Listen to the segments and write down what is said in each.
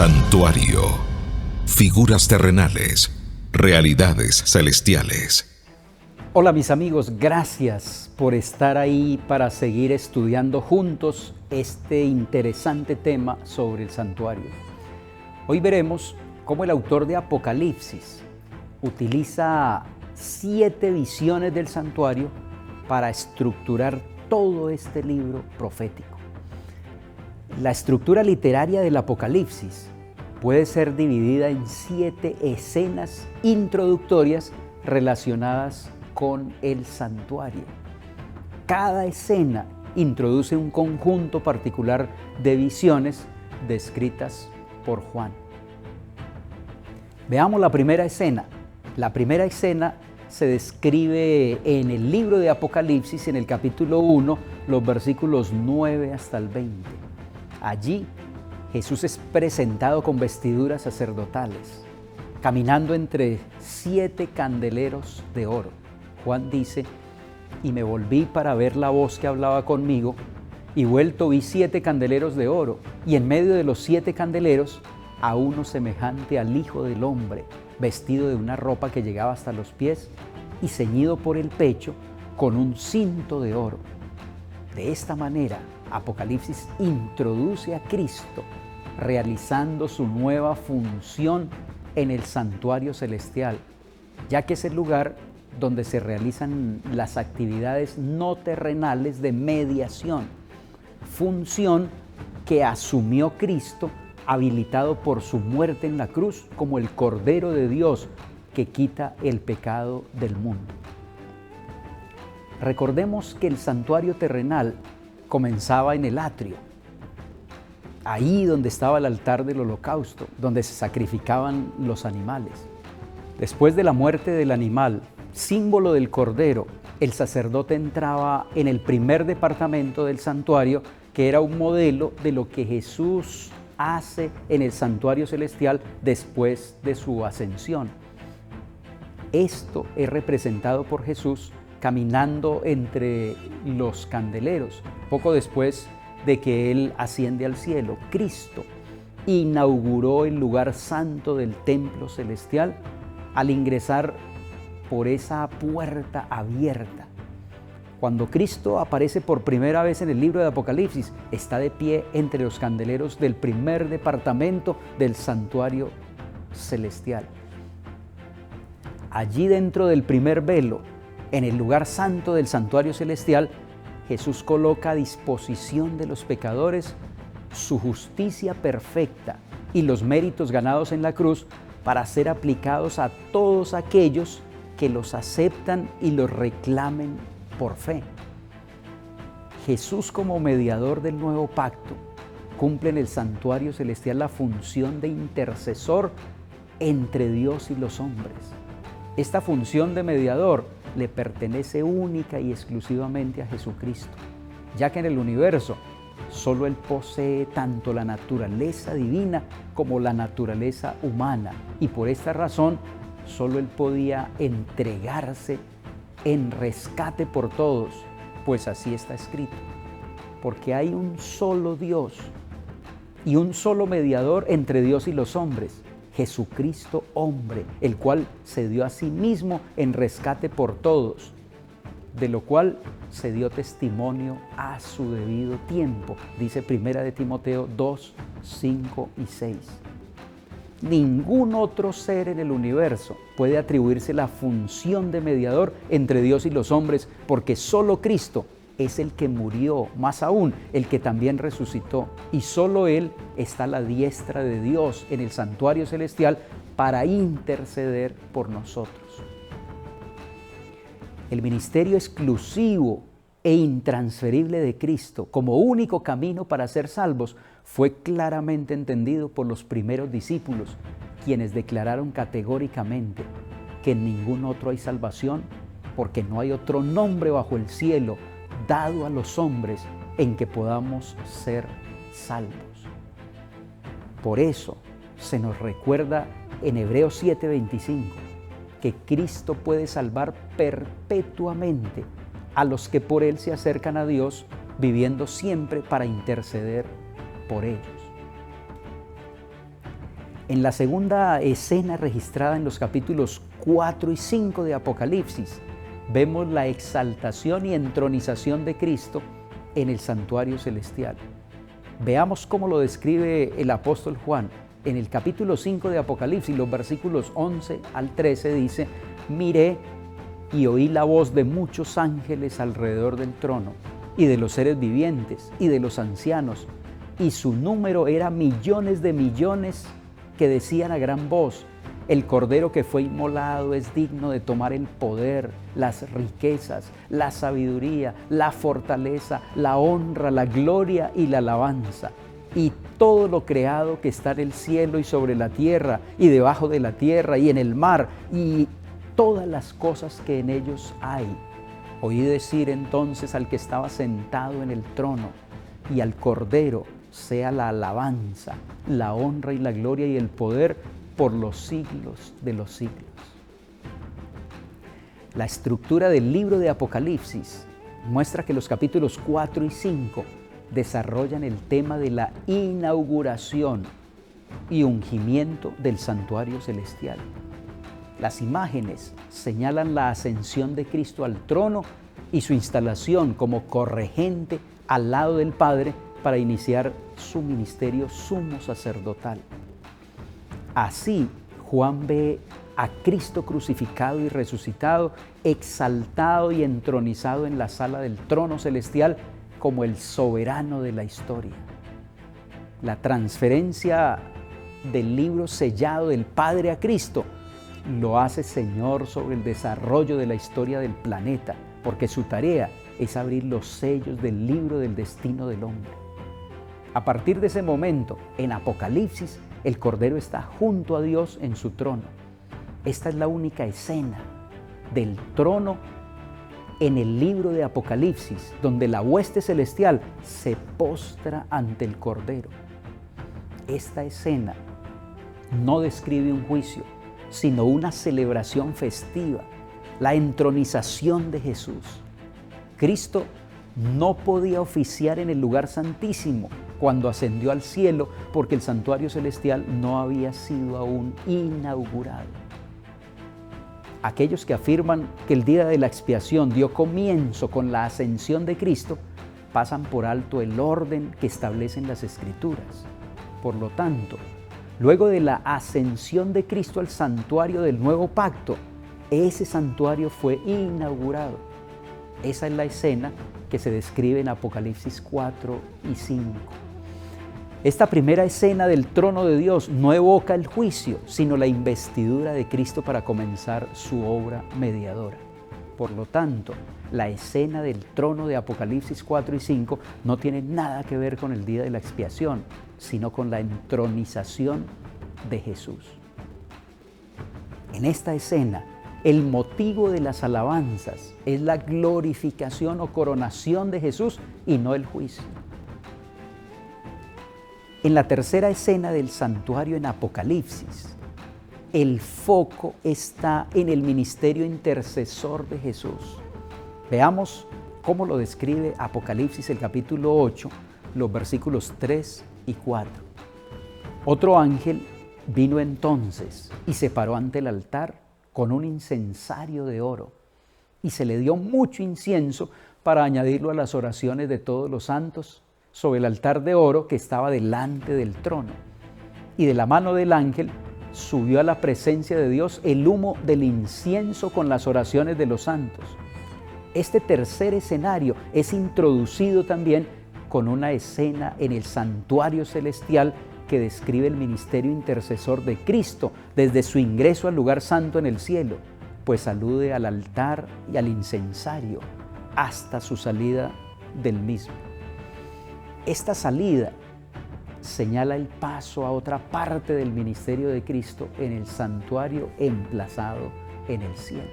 Santuario. Figuras terrenales, realidades celestiales. Hola mis amigos, gracias por estar ahí para seguir estudiando juntos este interesante tema sobre el santuario. Hoy veremos cómo el autor de Apocalipsis utiliza 7 visiones del santuario para estructurar todo este libro profético. La estructura literaria del Apocalipsis puede ser dividida en 7 escenas introductorias relacionadas con el santuario. Cada escena introduce un conjunto particular de visiones descritas por Juan. Veamos la primera escena. La primera escena se describe en el libro de Apocalipsis, en el capítulo 1, los versículos 9 hasta el 20. Allí, Jesús es presentado con vestiduras sacerdotales, caminando entre 7 candeleros de oro. Juan dice: y me volví para ver la voz que hablaba conmigo, y vuelto vi 7 candeleros de oro, y en medio de los 7 candeleros a uno semejante al Hijo del Hombre, vestido de una ropa que llegaba hasta los pies y ceñido por el pecho con un cinto de oro. De esta manera, Apocalipsis introduce a Cristo realizando su nueva función en el santuario celestial, ya que es el lugar donde se realizan las actividades no terrenales de mediación, función que asumió Cristo, habilitado por su muerte en la cruz como el Cordero de Dios que quita el pecado del mundo. Recordemos que el santuario terrenal comenzaba en el atrio, ahí donde estaba el altar del holocausto, donde se sacrificaban los animales. Después de la muerte del animal, símbolo del Cordero, el sacerdote entraba en el primer departamento del santuario, que era un modelo de lo que Jesús hace en el santuario celestial después de su ascensión. Esto es representado por Jesús caminando entre los candeleros, poco después de que Él asciende al cielo. Cristo inauguró el lugar santo del templo celestial al ingresar por esa puerta abierta. Cuando Cristo aparece por primera vez en el libro de Apocalipsis, está de pie entre los candeleros del primer departamento del santuario celestial. Allí dentro del primer velo, en el lugar santo del santuario celestial, Jesús coloca a disposición de los pecadores su justicia perfecta y los méritos ganados en la cruz para ser aplicados a todos aquellos que los aceptan y los reclamen por fe. Jesús, como mediador del nuevo pacto, cumple en el santuario celestial la función de intercesor entre Dios y los hombres. Esta función de mediador le pertenece única y exclusivamente a Jesucristo, ya que en el universo solo Él posee tanto la naturaleza divina como la naturaleza humana, y por esta razón solo Él podía entregarse en rescate por todos, pues así está escrito, porque hay un solo Dios y un solo mediador entre Dios y los hombres, Jesucristo hombre, el cual se dio a sí mismo en rescate por todos, de lo cual se dio testimonio a su debido tiempo, dice 1 de Timoteo 2, 5 y 6. Ningún otro ser en el universo puede atribuirse la función de mediador entre Dios y los hombres, porque solo Cristo es el que murió, más aún el que también resucitó, y solo Él está a la diestra de Dios en el santuario celestial para interceder por nosotros. El ministerio exclusivo e intransferible de Cristo como único camino para ser salvos fue claramente entendido por los primeros discípulos, quienes declararon categóricamente que en ningún otro hay salvación, porque no hay otro nombre bajo el cielo dado a los hombres en que podamos ser salvos. Por eso se nos recuerda en Hebreos 7:25 que Cristo puede salvar perpetuamente a los que por Él se acercan a Dios, viviendo siempre para interceder por ellos. En la segunda escena registrada en los capítulos 4 y 5 de Apocalipsis, vemos la exaltación y entronización de Cristo en el santuario celestial. Veamos cómo lo describe el apóstol Juan. En el capítulo 5 de Apocalipsis, los versículos 11 al 13 dice: miré y oí la voz de muchos ángeles alrededor del trono, y de los seres vivientes, y de los ancianos, y su número era millones de millones, que decían a gran voz: el Cordero que fue inmolado es digno de tomar el poder, las riquezas, la sabiduría, la fortaleza, la honra, la gloria y la alabanza. Y todo lo creado que está en el cielo y sobre la tierra, y debajo de la tierra, y en el mar, y todas las cosas que en ellos hay. Oí decir entonces al que estaba sentado en el trono y al Cordero: sea la alabanza, la honra y la gloria y el poder por los siglos de los siglos. La estructura del libro de Apocalipsis muestra que los capítulos 4 y 5 desarrollan el tema de la inauguración y ungimiento del santuario celestial. Las imágenes señalan la ascensión de Cristo al trono y su instalación como corregente al lado del Padre para iniciar su ministerio sumo sacerdotal. Así, Juan ve a Cristo crucificado y resucitado, exaltado y entronizado en la sala del trono celestial como el soberano de la historia. La transferencia del libro sellado del Padre a Cristo lo hace Señor sobre el desarrollo de la historia del planeta, porque su tarea es abrir los sellos del libro del destino del hombre. A partir de ese momento, en Apocalipsis, el Cordero está junto a Dios en su trono. Esta es la única escena del trono en el libro de Apocalipsis, donde la hueste celestial se postra ante el Cordero. Esta escena no describe un juicio, sino una celebración festiva, la entronización de Jesús. Cristo no podía oficiar en el lugar santísimo cuando ascendió al cielo, porque el santuario celestial no había sido aún inaugurado. Aquellos que afirman que el día de la expiación dio comienzo con la ascensión de Cristo, pasan por alto el orden que establecen las Escrituras. Por lo tanto, luego de la ascensión de Cristo al santuario del nuevo pacto, ese santuario fue inaugurado. Esa es la escena que se describe en Apocalipsis 4 y 5. Esta primera escena del trono de Dios no evoca el juicio, sino la investidura de Cristo para comenzar su obra mediadora. Por lo tanto, la escena del trono de Apocalipsis 4 y 5 no tiene nada que ver con el día de la expiación, sino con la entronización de Jesús. En esta escena, el motivo de las alabanzas es la glorificación o coronación de Jesús y no el juicio. En la tercera escena del santuario en Apocalipsis, el foco está en el ministerio intercesor de Jesús. Veamos cómo lo describe Apocalipsis, el capítulo 8, los versículos 3 y 4. Otro ángel vino entonces y se paró ante el altar con un incensario de oro, y se le dio mucho incienso para añadirlo a las oraciones de todos los santos sobre el altar de oro que estaba delante del trono. Y de la mano del ángel subió a la presencia de Dios el humo del incienso con las oraciones de los santos. Este tercer escenario es introducido también con una escena en el santuario celestial que describe el ministerio intercesor de Cristo desde su ingreso al lugar santo en el cielo, pues alude al altar y al incensario hasta su salida del mismo. Esta salida señala el paso a otra parte del ministerio de Cristo en el santuario emplazado en el cielo.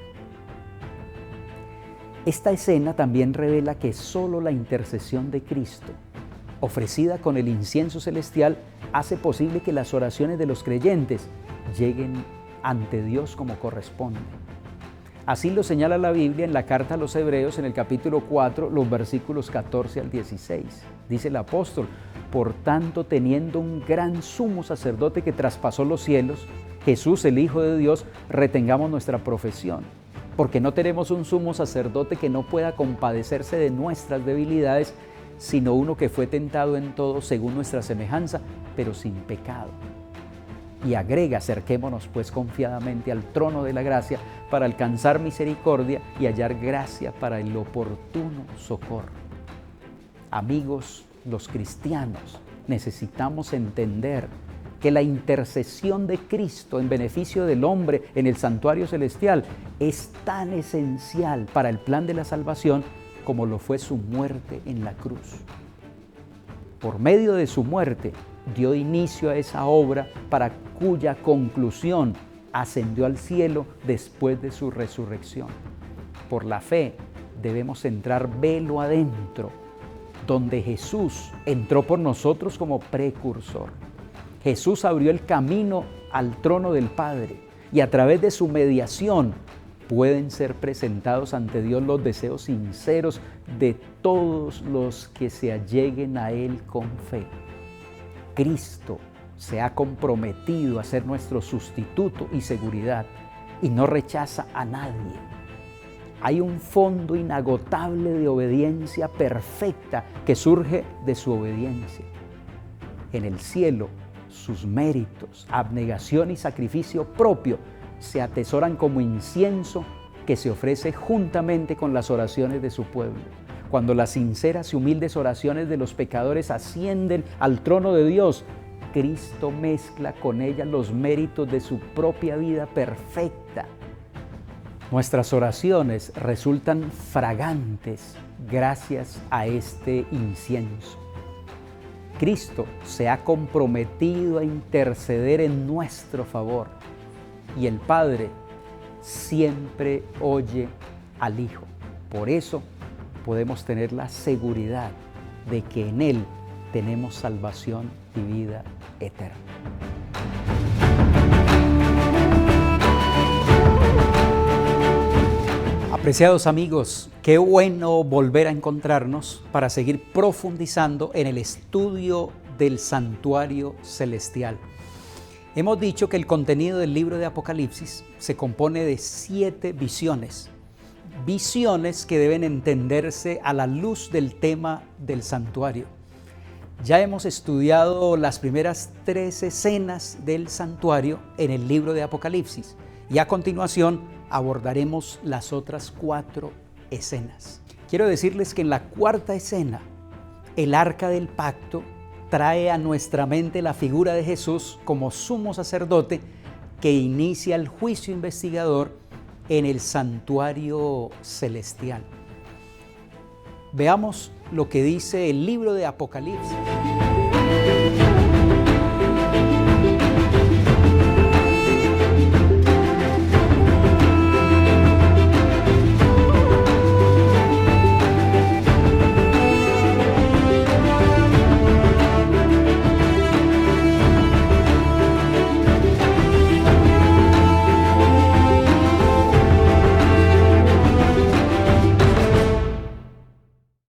Esta escena también revela que solo la intercesión de Cristo, ofrecida con el incienso celestial, hace posible que las oraciones de los creyentes lleguen ante Dios como corresponde. Así lo señala la Biblia en la carta a los Hebreos en el capítulo 4, los versículos 14 al 16. Dice el apóstol: por tanto, teniendo un gran sumo sacerdote que traspasó los cielos, Jesús, el Hijo de Dios, retengamos nuestra profesión, porque no tenemos un sumo sacerdote que no pueda compadecerse de nuestras debilidades, sino uno que fue tentado en todo según nuestra semejanza, pero sin pecado. Y agrega, acerquémonos pues confiadamente al trono de la gracia para alcanzar misericordia y hallar gracia para el oportuno socorro. Amigos, los cristianos necesitamos entender que la intercesión de Cristo en beneficio del hombre en el santuario celestial es tan esencial para el plan de la salvación como lo fue su muerte en la cruz. Por medio de su muerte, dio inicio a esa obra para cuya conclusión ascendió al cielo después de su resurrección. Por la fe debemos entrar velo adentro, donde Jesús entró por nosotros como precursor. Jesús abrió el camino al trono del Padre y a través de su mediación pueden ser presentados ante Dios los deseos sinceros de todos los que se alleguen a Él con fe. Cristo se ha comprometido a ser nuestro sustituto y seguridad y no rechaza a nadie. Hay un fondo inagotable de obediencia perfecta que surge de su obediencia. En el cielo, sus méritos, abnegación y sacrificio propio se atesoran como incienso que se ofrece juntamente con las oraciones de su pueblo. Cuando las sinceras y humildes oraciones de los pecadores ascienden al trono de Dios, Cristo mezcla con ellas los méritos de su propia vida perfecta. Nuestras oraciones resultan fragantes gracias a este incienso. Cristo se ha comprometido a interceder en nuestro favor y el Padre siempre oye al Hijo. Por eso podemos tener la seguridad de que en Él tenemos salvación y vida eterna. Apreciados amigos, qué bueno volver a encontrarnos para seguir profundizando en el estudio del santuario celestial. Hemos dicho que el contenido del libro de Apocalipsis se compone de 7 visiones. Visiones que deben entenderse a la luz del tema del santuario. Ya hemos estudiado las primeras 3 escenas del santuario en el libro de Apocalipsis y a continuación abordaremos las otras 4 escenas. Quiero decirles que en la 4ª escena, el arca del pacto trae a nuestra mente la figura de Jesús como sumo sacerdote que inicia el juicio investigador en el santuario celestial. Veamos lo que dice el libro de Apocalipsis.